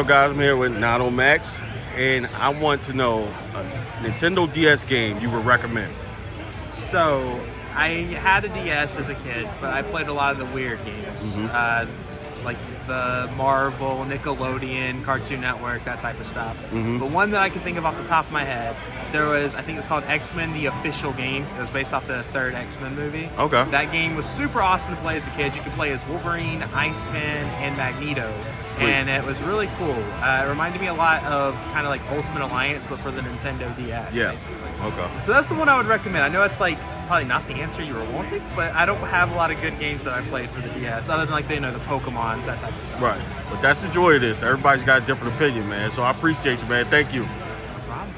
Hello guys, I'm here with Nato Max, and I want to know a Nintendo DS game you would recommend. So, I had a DS as a kid, but I played a lot of the weird games. Like the Marvel, Nickelodeon, Cartoon Network, that type of stuff. But one that I can think of off the top of my head, there was, I think it's called X-Men, the official game. It was based off the third X-Men movie. Okay. That game was super awesome to play as a kid. You could play as Wolverine, Iceman, and Magneto. Sweet. And it was really cool. It reminded me a lot of kind of like Ultimate Alliance, but for the Nintendo DS, Yeah. basically. Okay. So that's the one I would recommend. I know it's like probably not the answer you were wanting, but I don't have a lot of good games that I played for the DS, other than like the Pokemons, that type of stuff. Right. But that's the joy of this. Everybody's got a different opinion, man. So I appreciate you, man. Thank you. No problem.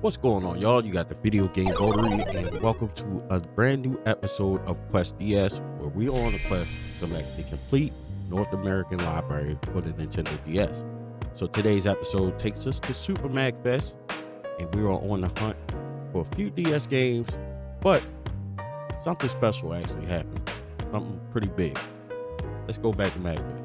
What's going on, y'all? You got the Video Game Votary, and welcome to a brand new episode of Quest DS, where we are on a quest to select the complete North American library for the Nintendo DS. So today's episode takes us to Super Mag Fest, and we are on the hunt for a few DS games, but something special actually happened. Something pretty big. Let's go back to Mag Fest.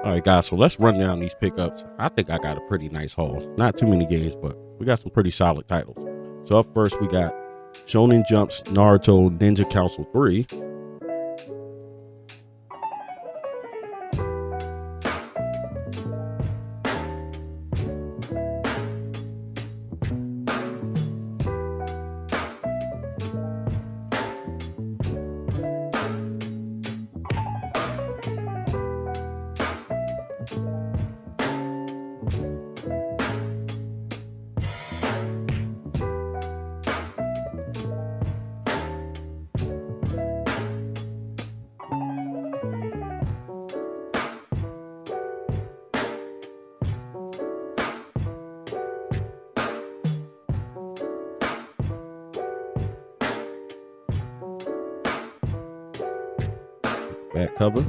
All right, guys, so let's run down these pickups. I think I got a pretty nice haul. Not too many games, but we got some pretty solid titles. So up first, we got Shonen Jump's Naruto Ninja Council 3. Back cover,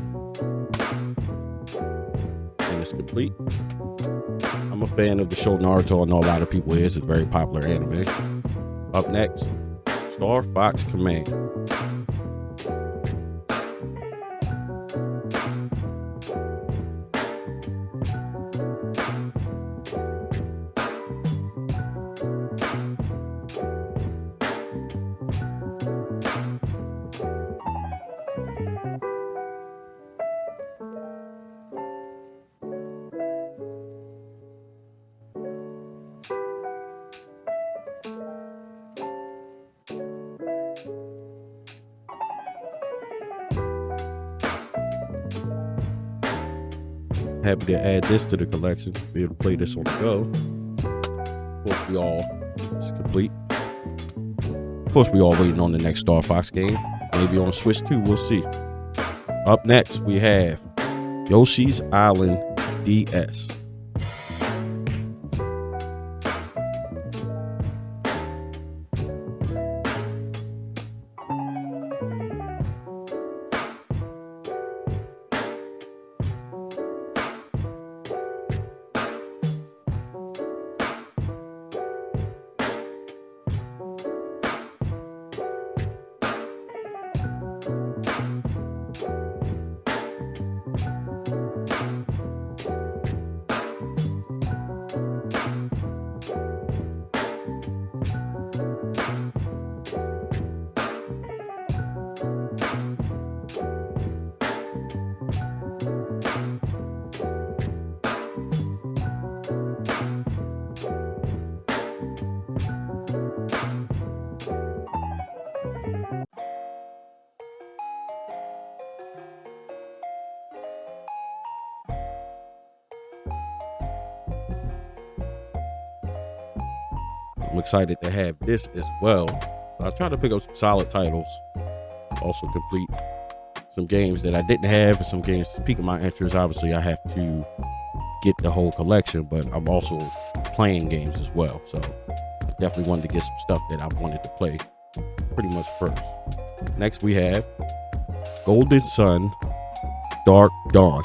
and it's complete. I'm a fan of the show Naruto. I know a lot of people is. It's a very popular anime. Up next, Star Fox Command. Happy to add this to the collection. Be able to play this on the go. Of course, it's complete. Of course, we all waiting on the next Star Fox game. Maybe on the Switch too, we'll see. Up next, we have Yoshi's Island DS. I'm excited to have this as well. So I tried to pick up some solid titles. Also complete some games that I didn't have and some games that's piquing my interest. Obviously, I have to get the whole collection, but I'm also playing games as well. So I definitely wanted to get some stuff that I wanted to play pretty much first. Next, we have Golden Sun Dark Dawn.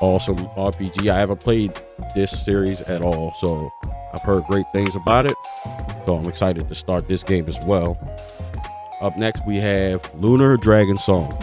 Awesome RPG. I haven't played this series at all, so I've heard great things about it. So I'm excited to start this game as well. Up next, we have Lunar Dragon Song.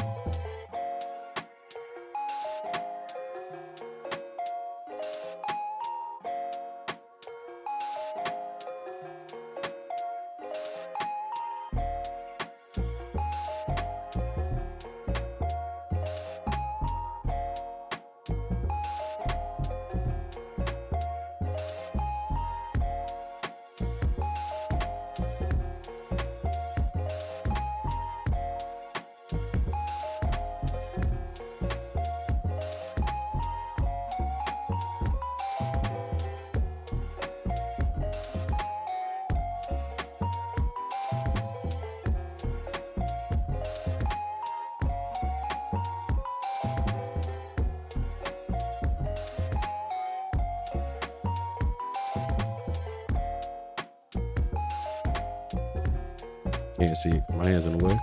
Can't see it. My hands in the way.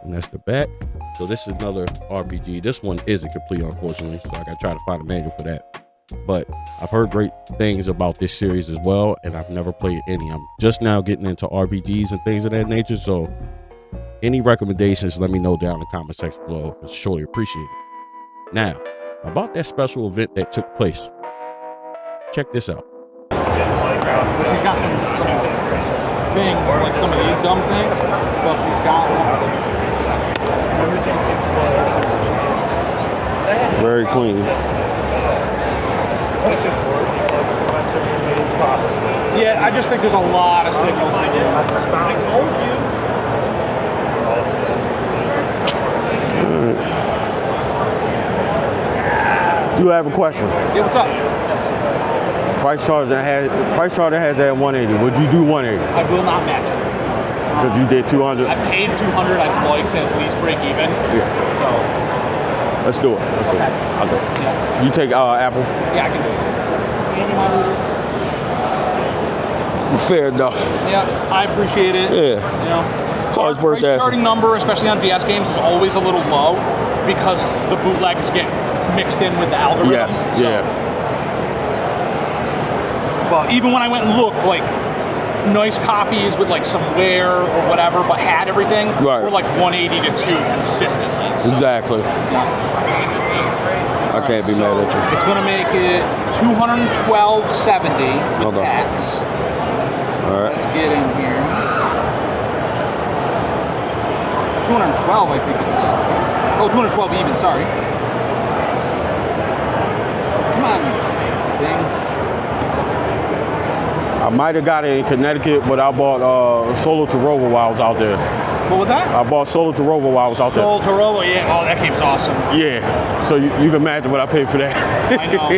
And that's the back. So this is another RPG. This one isn't complete, unfortunately. So I gotta try to find a manual for that. But I've heard great things about this series as well, and I've never played any. I'm just now getting into RPGs and things of that nature. So any recommendations, let me know down in the comment section below. It's surely appreciated. Now, about that special event that took place. Check this out. She's got some things, like some of these dumb things, but she's got lots of Very clean. Yeah, I just think there's a lot of signals. I told you. Do have a question? Yeah, what's up? Price charter has that 180. Would you do 180? I will not match it. Because you did 200. I paid 200. I'd like to at least break even. Yeah. So Let's do it. Let's do it. I'll do it. yeah, You take Apple. yeah, I can do it. Fair enough. Yeah, I appreciate it. Yeah. You know, It's always worth price asking. starting number, especially on DS games, is always a little low. because the bootlegs get mixed in with the algorithm. Yes, yeah. But even when I went and looked, like nice copies with like some wear or whatever, but had everything, Right. were like 180 to 2 consistently. So, Exactly. I can't be mad at you. It's gonna make it 212.70 with Hold on. tax. All right. Let's get in here. 212, I think it said. Oh, 212 even, sorry. Come on, thing. I might have got it in Connecticut, but I bought Solo to Robo while I was out there. What was that? I bought Solo to Robo while I was out there. Soul to Robo, yeah. Oh, that game's awesome. Yeah. So you can imagine what I paid for that. I know.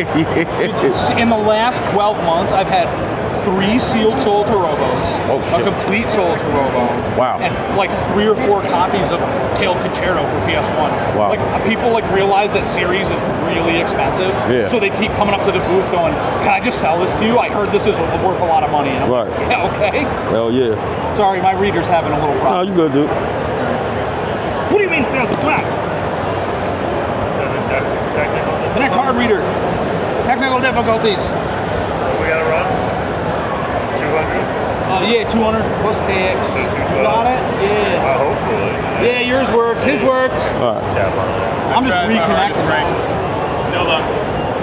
In the last 12 months, I've had 3 sealed Soul to Robos, Oh, shit. a complete Soul to Robo, Wow. and like 3 or 4 copies of Tail Concerto for PS1. Wow. Like people like realize that series is really expensive, Yeah. so they keep coming up to the booth going, "Can I just sell this to you? I heard this is worth a lot of money." And I'm Right. like, yeah, okay. Hell yeah. Sorry, my reader's having a little No, problem. you good, dude. What do you mean, failed? Come on. Connect card reader. Technical difficulties. We gotta run? 200? Yeah, 200 plus tax. So 212. You got it? Yeah. Hopefully. Yeah, yours worked. His worked. All right. Tap on it. I'm just reconnecting. No luck.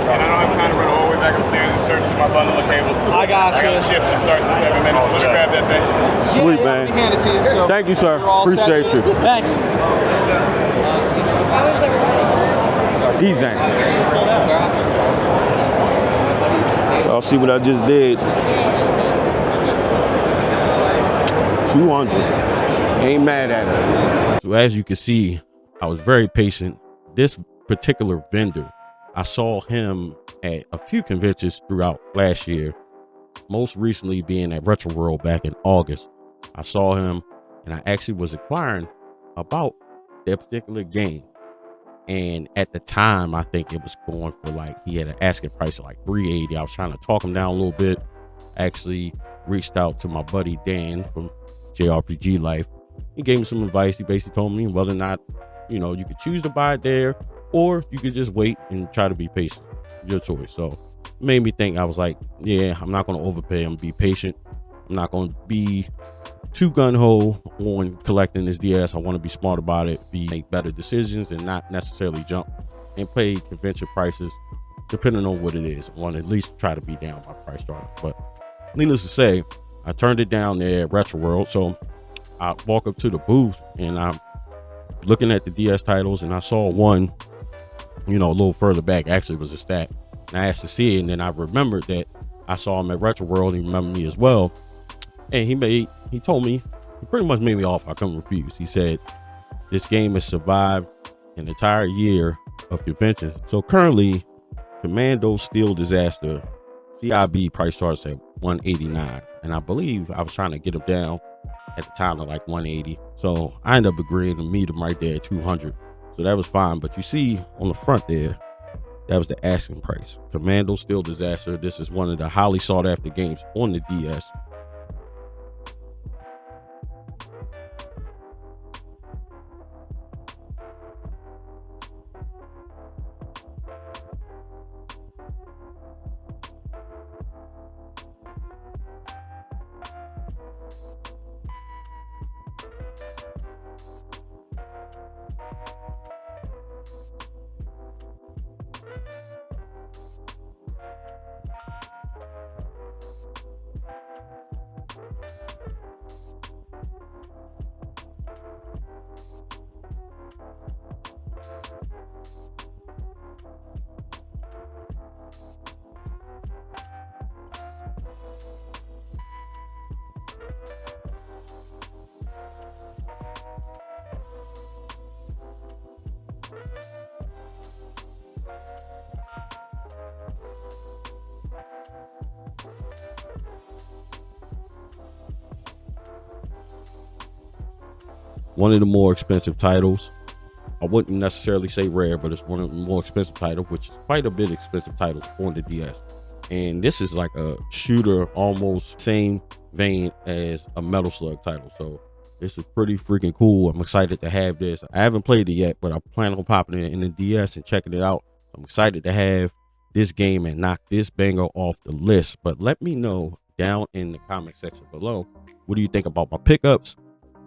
And I don't have time to run all the way back upstairs and search through my bundle of cables. I got I got you. a shift that starts in 7 minutes. Let's grab that thing. Sweet, Yeah, man. let me hand it to you. So Thank you, sir. you're all set. Appreciate you. Thanks. How is everybody? Decent. I'll see what I just did. 200. Ain't mad at it. So as you can see, I was very patient. This particular vendor, I saw him at a few conventions throughout last year, most recently being at Retro World back in August. I saw him and I actually was inquiring about that particular game. And at the time, I think it was going for like, he had an asking price of like $380. I was trying to talk him down a little bit. Actually reached out to my buddy Dan from JRPG Life. He gave me some advice. He basically told me whether or not, you know, you could choose to buy it there or you could just wait and try to be patient. Your choice. So it made me think. I was like, yeah, I'm not going to overpay. I'm be patient. I'm not going to be too gun-ho on collecting this DS. I want to be smart about it, make better decisions and not necessarily jump and pay convention prices depending on what it is. I want to at least try to be down by price starter. But needless to say, I turned it down there at Retro World. So I walk up to the booth and I'm looking at the DS titles and I saw one, you know, a little further back. Actually, it was a stat. And I asked to see it, and then I remembered that I saw him at Retro World. He remembered me as well. And he told me, he pretty much made me offer. I couldn't refuse. He said, this game has survived an entire year of conventions. So currently, Commando Steel Disaster CIB price starts at $189. And I believe I was trying to get him down at the time of like $180. So I ended up agreeing to meet him right there at $200. So that was fine. But you see on the front there, that was the asking price. Commando Steel Disaster. This is one of the highly sought after games on the DS. One of the more expensive titles. I wouldn't necessarily say rare, but it's one of the more expensive titles, which is quite a bit expensive titles on the DS. And this is like a shooter, almost same vein as a Metal Slug title. So This is pretty freaking cool. I'm excited to have this. I haven't played it yet, but I plan on popping it in the DS and checking it out. I'm excited to have this game and knock this banger off the list. But let me know down in the comment section below, what do you think about my pickups?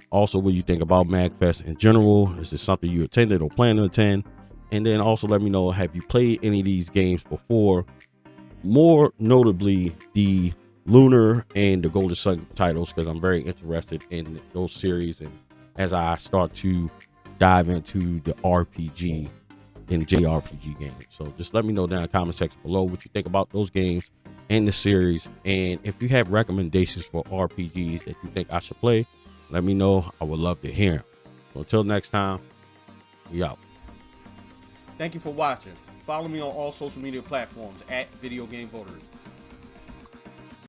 Also, what do you think about MagFest in general? Is this something you attended or plan to attend? And then also let me know, have you played any of these games before? More notably, the Lunar and the Golden Sun titles, because I'm very interested in those series, and as I start to dive into the RPG and JRPG games. So just let me know down in the comment section below what you think about those games and the series, and if you have recommendations for RPGs that you think I should play, let me know. I would love to hear them. So until next time, we out. Thank you for watching. Follow me on all social media platforms at VideoGameVotary.